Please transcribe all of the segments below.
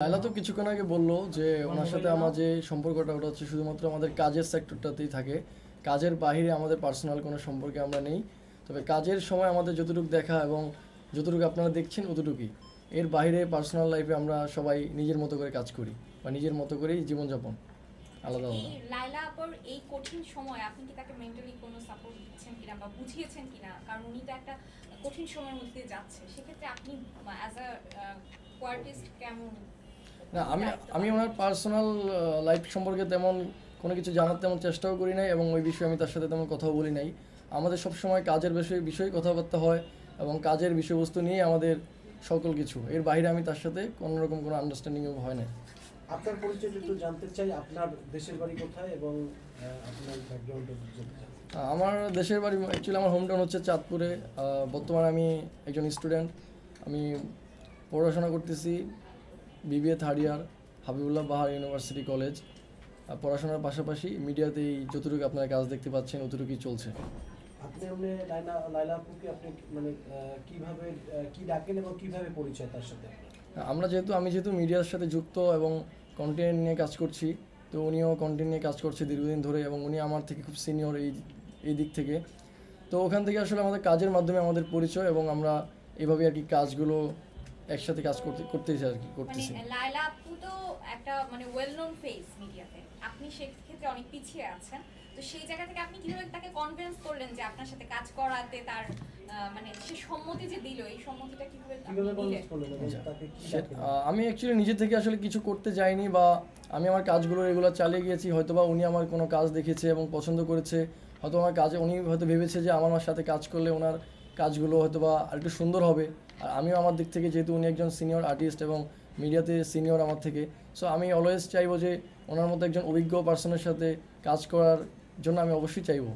লায়লা তো কিছুক্ষণ আগে বললো যে ওনার সাথে আমার যে সম্পর্কটা ওটা হচ্ছে শুধুমাত্র আমাদের কাজের সেক্টরটাতেই থাকে। কাজের বাইরে আমাদের পার্সোনাল কোনো সম্পর্কে আমরা নেই। তবে কাজের সময় আমাদের যতটুকু দেখা এবং যতটুকু আপনারা দেখছেন অতটুকুই। এর বাইরে পার্সোনাল লাইফে আমরা সবাই নিজের মতো করে কাজ করি বা নিজের মতো করেই জীবনযাপন আলাদা এই আলাদা। লায়লা আপার এই কঠিন সময় আপনি কি তাকে মেন্টালি কোনো সাপোর্ট দিচ্ছেন কিনা বা বুঝিয়েছেন কিনা? কারণ উনি তো একটা কঠিন সময়ের মধ্যে দিয়ে যাচ্ছে, সেক্ষেত্রে আপনি অ্যাজ আ কোয়ার্টিস্ট কেমন? না, আমি আমি ওনার পার্সোনাল লাইফ সম্পর্কে তেমন কোনো কিছু জানার তেমন চেষ্টাও করি নাই এবং ওই বিষয়ে আমি তার সাথে তেমন কথাও বলি নাই। আমাদের সবসময় কাজের বিষয়ে কথাবার্তা হয় এবং কাজের বিষয়বস্তু নিয়ে আমাদের সকল কিছু। এর বাইরে আমি তার সাথে কোনোরকম কোনো আন্ডারস্ট্যান্ডিংও হয় না। আপনার পরিচয় একটু জানতে চাই, আপনার দেশের বাড়ি কোথায় এবং আপনার ব্যাকগ্রাউন্ড জানতে চাই। আমার দেশের বাড়ি অ্যাকচুয়ালি আমার হোম টাউন হচ্ছে চাঁদপুরে। বর্তমানে আমি একজন স্টুডেন্ট। আমি পড়াশোনা করতেছি বিবিএ থার্ড ইয়ার, হাবিবুল্লাহ বাহার ইউনিভার্সিটি কলেজ। পড়াশোনার পাশাপাশি মিডিয়াতেই যতটুকু আপনারা কাজ দেখতে পাচ্ছেন অতটুকুই চলছে। আপনি মানে লায়লা আপুকে আপনি মানে কিভাবে কি ডাকেন এবং কিভাবে পরিচয় তার সাথে? আমি যেহেতু মিডিয়ার সাথে যুক্ত এবং কন্টেন্ট নিয়ে কাজ করছি, তো উনিও কন্টেন্ট নিয়ে কাজ করছে দীর্ঘদিন ধরে এবং উনি আমার থেকে খুব সিনিয়র এই দিক থেকে। তো ওখান থেকে আসলে আমাদের কাজের মাধ্যমে আমাদের পরিচয় এবং আমরা এভাবে আর কি কাজগুলো একসাথে কাজ করতেছি আর কি করতেছি। মানে লায়লা আপু তো একটা মানে ওয়েল নোন ফেস মিডিয়াতে, আপনি সেক্ষেত্রে অনেক পিছিয়ে আছেন। তো সেই জায়গা থেকে আপনি কিভাবে তাকে কনভিন্স করলেন যে আপনার সাথে কাজ করাতে? তার মানে সে সম্মতি যে দিল, এই সম্মতিটা কিভাবে কনভিন্স করলেন এবং তাকে কি ডাকেন? আমি অ্যাকচুয়ালি নিজে থেকে আসলে কিছু করতে যাইনি বা আমি আমার কাজগুলো রেগুলার চালিয়ে গিয়েছি। হয়তোবা উনি আমার কোনো কাজ দেখেছে এবং পছন্দ করেছে। হয়তো আমার কাজে উনি হয়তো ভেবেছে যে আমার সাথে কাজ করলে ওনার কাজগুলো হয়তোবা আরেকটু সুন্দর হবে। আর আমিও আমার দিক থেকে, যেহেতু উনি একজন সিনিয়র আর্টিস্ট এবং মিডিয়াতে সিনিয়র আমার থেকে, সো আমি অলওয়েজ চাইবো যে ওনার মতো একজন অভিজ্ঞ পার্সনের সাথে কাজ করার জন্য আমি অবশ্যই চাইবো।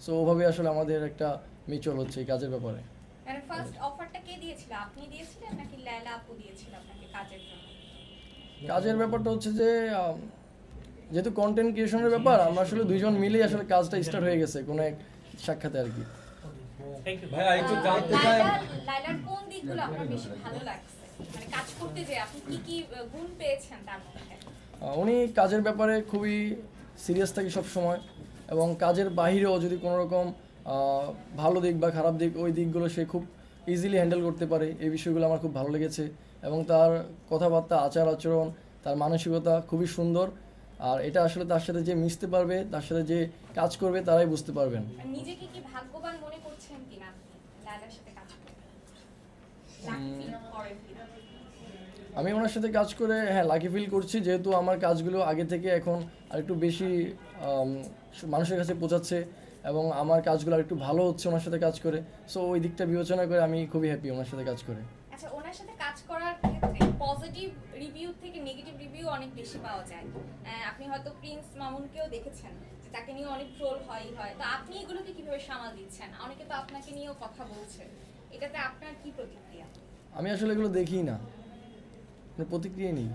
সো ওভাবে আসলে আমাদের একটা মিউচুয়াল হচ্ছে এই কাজের ব্যাপারে। মানে ফার্স্ট অফারটা কে দিয়েছিল? আপনি দিয়েছিলেন নাকি লায়লা আপু দিয়েছিল আপনাকে কাজের জন্য? কাজের ব্যাপারটা হচ্ছে যে যেহেতু কন্টেন্ট ক্রিয়েশনের ব্যাপার, আমরা আসলে দুইজন মিলেই আসলে কাজটা স্টার্ট হয়ে গেছে কোনো এক সাক্ষাতে আর কি। ভাইয়া একটু জানতে চাই লায়লার কোন দিকগুলো আপনার বেশি ভালো লাগছে, মানে কাজ করতে যে আপনি কি কি গুণ পেয়েছেন তার মধ্যে? উনি কাজের ব্যাপারে খুবই সিরিয়াস থাকে সব সময় এবং কাজের বাইরেও যদি কোনো রকম ভালো দিক বা খারাপ দিক, ওই দিকগুলো সে খুব ইজিলি হ্যান্ডেল করতে পারে। এই বিষয়গুলো আমার খুব ভালো লেগেছে এবং তার কথাবার্তা, আচার আচরণ, তার মানসিকতা খুবই সুন্দর। আর এটা আসলে তার সাথে যে মিশতে পারবে, তার সাথে যে কাজ করবে তারাই বুঝতে পারবেন। আর নিজেকে কি ভাগ্যবান মনে করছেন কিনা আপনি লায়লার সাথে কাজ করে? লাকি ফিল করেন কিনা? আমি ওনার সাথে কাজ করে হ্যাঁ লাকি ফিল করছি, যেহেতু আমার কাজগুলো আগে থেকে এখন আরেকটু বেশি মানুষের কাছে পৌঁছাচ্ছে এবং আমার কাজগুলো আরেকটু ভালো হচ্ছে ওনার সাথে কাজ করে। সো ওই দিকটা বিবেচনা করে আমি খুবই হ্যাপি ওনার সাথে কাজ করে। আচ্ছা, ওনার সাথে কাজ করার ক্ষেত্রে পজিটিভ রিভিউ থেকে নেগেটিভ রিভিউ অনেক বেশি পাওয়া যায়। আপনি হয়তো প্রিন্স মামুনকেও দেখেছেন যে তাকে নিয়ে অনেক ট্রোল হয়। তো আপনি এগুলোকে কিভাবে সামাল দিচ্ছেন? অনেকে তো আপনাকে নিয়েও কথা বলছে, এটাতে আপনার কি প্রতিক্রিয়া? আমি আসলে এগুলো দেখি না, প্রতিক্রিয়া নেই।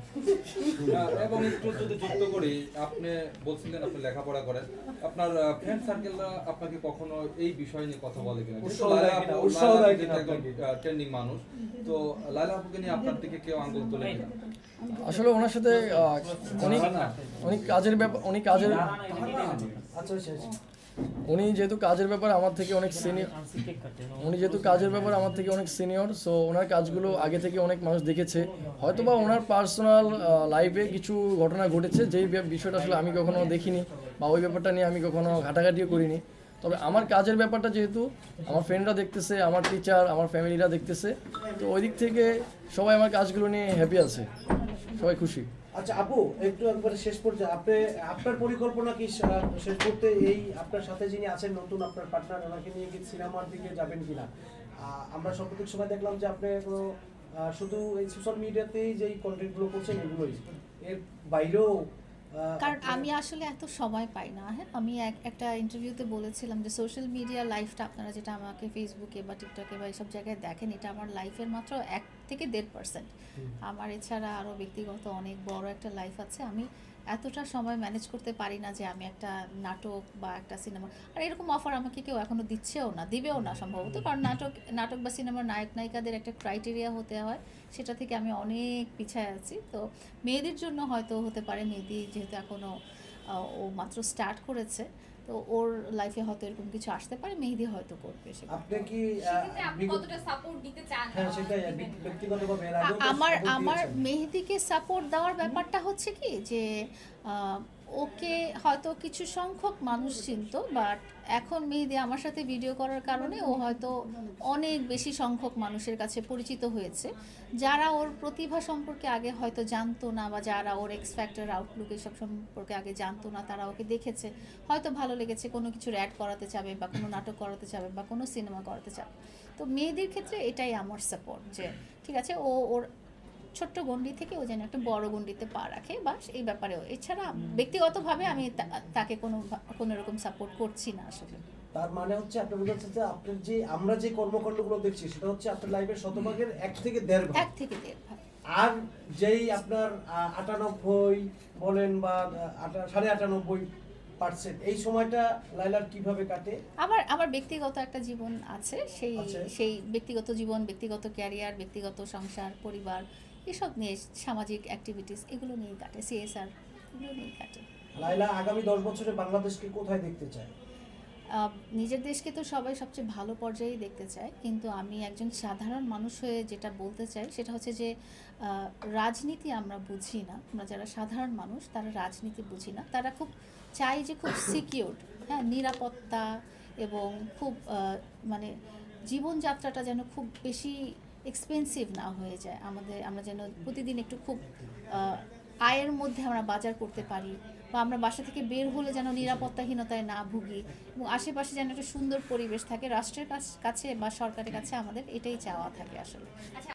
এবং একটু যদি যুক্ত করি, আপনি বলছিলেন আপনি লেখাপড়া করেন, আপনার ফ্রেন্ড সার্কেলরা আপনাকে কখনো এই বিষয় নিয়ে কথা বলে কিনা? ট্রেন্ডিং মানুষ, তো লায়লা আপুকে নিয়ে আপনার দিকে কেউ আঙ্গুল তোলে কিনা? আসলে ওনার সাথে উনি কাজের ব্যাপার আচ্ছা আচ্ছা আচ্ছা। উনি যেহেতু কাজের ব্যাপারে আমার থেকে অনেক সিনিয়র, সো ওনার কাজগুলো আগে থেকে অনেক মানুষ দেখেছে। হয়তোবা ওনার পার্সোনাল লাইফে কিছু ঘটনা ঘটেছে যেই বিষয়টা আসলে আমি কখনো দেখিনি বা ওই ব্যাপারটা নিয়ে আমি কখনো ঘাটাঘাটিও করিনি। তবে আমার কাজের ব্যাপারটা যেহেতু আমার ফ্রেন্ডরা দেখতেছে, আমার টিচার, আমার ফ্যামিলিরা দেখতেছে, তো ওই দিক থেকে সবাই আমার কাজগুলো নিয়ে হ্যাপি আছে, সবাই খুশি। আচ্ছা আপু, একটু একবারে শেষ পর্যায়ে আপনার পরিকল্পনা কি শেষ করতে এই আপনার সাথে যিনি আছেন নতুন আপনার পার্টনার, ওনাকে নিয়ে কি সিনেমার দিকে যাবেন কিনা? আমরা সাম্প্রতিক সময় দেখলাম যে আপনি কোনো শুধু এই সোশ্যাল মিডিয়াতেই যেই কন্টেন্টগুলো করছেন এগুলোই, এর বাইরেও কারণ আমি আসলে এত সময় পাই না। হ্যাঁ, আমি একটা ইন্টারভিউতে বলেছিলাম যে সোশ্যাল মিডিয়া লাইফটা আপনারা যেটা আমাকে ফেসবুকে বা টিকটকে বা এইসব জায়গায় দেখেন, এটা আমার লাইফের মাত্র থেকে 1.5%। আমার এছাড়া আরও ব্যক্তিগত অনেক বড় একটা লাইফ আছে। আমি এতটা সময় ম্যানেজ করতে পারি না যে আমি একটা নাটক বা একটা সিনেমা, আর এরকম অফার আমাকে কেউ এখনো দিচ্ছেও না, দিবেও না সম্ভবত, কারণ নাটক বা সিনেমার নায়ক নায়িকাদের একটা ক্রাইটেরিয়া হতে হয়, সেটা থেকে আমি অনেক পিছায় আছি। তো মেয়েদের জন্য হয়তো হতে পারে, মেয়েদি যেহেতু এখনও ও মাত্র স্টার্ট করেছে, তো ওর লাইফে হয়তো এরকম কিছু আসতে পারে, মেহেদি হয়তো করবে সেটা। আপনি কি সেক্ষেত্রে আপনি কতটা সাপোর্ট দিতে চান? হ্যাঁ সেটাই ব্যক্তিগতভাবে এর আগেও তো আমার support আমার দিয়েছেন। মেহেদিকে সাপোর্ট দেওয়ার ব্যাপারটা হচ্ছে কি যে ওকে হয়তো কিছু সংখ্যক মানুষ চিনতো, বাট এখন মেহেদি আমার সাথে ভিডিও করার কারণে ও হয়তো অনেক বেশি সংখ্যক মানুষের কাছে পরিচিত হয়েছে, যারা ওর প্রতিভা সম্পর্কে আগে হয়তো জানতো না, বা যারা ওর এক্স ফ্যাক্টর আউটলুক এসব সম্পর্কে আগে জানতো না, তারা ওকে দেখেছে, হয়তো ভালো লেগেছে, কোনো কিছুর অ্যাড করাতে চাবে বা কোনো নাটক করাতে চাবে বা কোনো সিনেমা করাতে চাবে। তো মেয়েদের ক্ষেত্রে এটাই আমার সাপোর্ট, যে ঠিক আছে ও ওর ছোট্ট গণ্ডি থেকে ও যেন একটা বড় গণ্ডিতে পা রাখে, বা এই ব্যাপারেও। এছাড়া ব্যক্তিগতভাবে আমি তাকে কোনো রকম সাপোর্ট করছি না আসলে। তার মানে হচ্ছে আপনি বলতে যে আপনার যে আমরা যে কর্মকাণ্ডগুলো দেখছি সেটা হচ্ছে আপনার লাইফের শতভাগের 1 থেকে 1.5 ভাগ। 1 থেকে 1.5 ভাগ। আর যেই আপনার 98 বলেন বা 98.5% এই সময়টা লাইলার কিভাবে কাটে? আমার ব্যক্তিগত একটা জীবন আছে, সেই ব্যক্তিগত জীবন, ব্যক্তিগত ক্যারিয়ার, ব্যক্তিগত সংসার, পরিবার, এসব নিয়ে, সামাজিক অ্যাক্টিভিটিস, এগুলো নিয়ে কাটে, CSR, এগুলো নিয়ে কাটে। লাইলা আগামী 10 বছরে বাংলাদেশকে কোথায় দেখতে চায়? নিজের দেশকে তো সবাই সবচেয়ে ভালো পর্যায়েই দেখতে চায়, কিন্তু আমি একজন সাধারণ মানুষ হয়ে যেটা বলতে চাই সেটা হচ্ছে যে রাজনীতি আমরা বুঝি না, আমরা যারা সাধারণ মানুষ তারা রাজনীতি বুঝি না, তারা খুব চাই যে খুব সিকিউরড, হ্যাঁ, নিরাপত্তা, এবং খুব মানে জীবনযাত্রাটা যেন খুব বেশি এক্সপেন্সিভ না হয়ে যায়, আমরা যেন প্রতিদিন একটু খুব আয়ের মধ্যে আমরা বাজার করতে পারি, বা আমরা বাসা থেকে বের হলে যেন নিরাপত্তাহীনতায় না ভুগি, এবং আশেপাশে যেন একটা সুন্দর পরিবেশ থাকে। রাষ্ট্রের কাছে বা সরকারের কাছে আমাদের এটাই চাওয়া থাকে আসলে। আচ্ছা,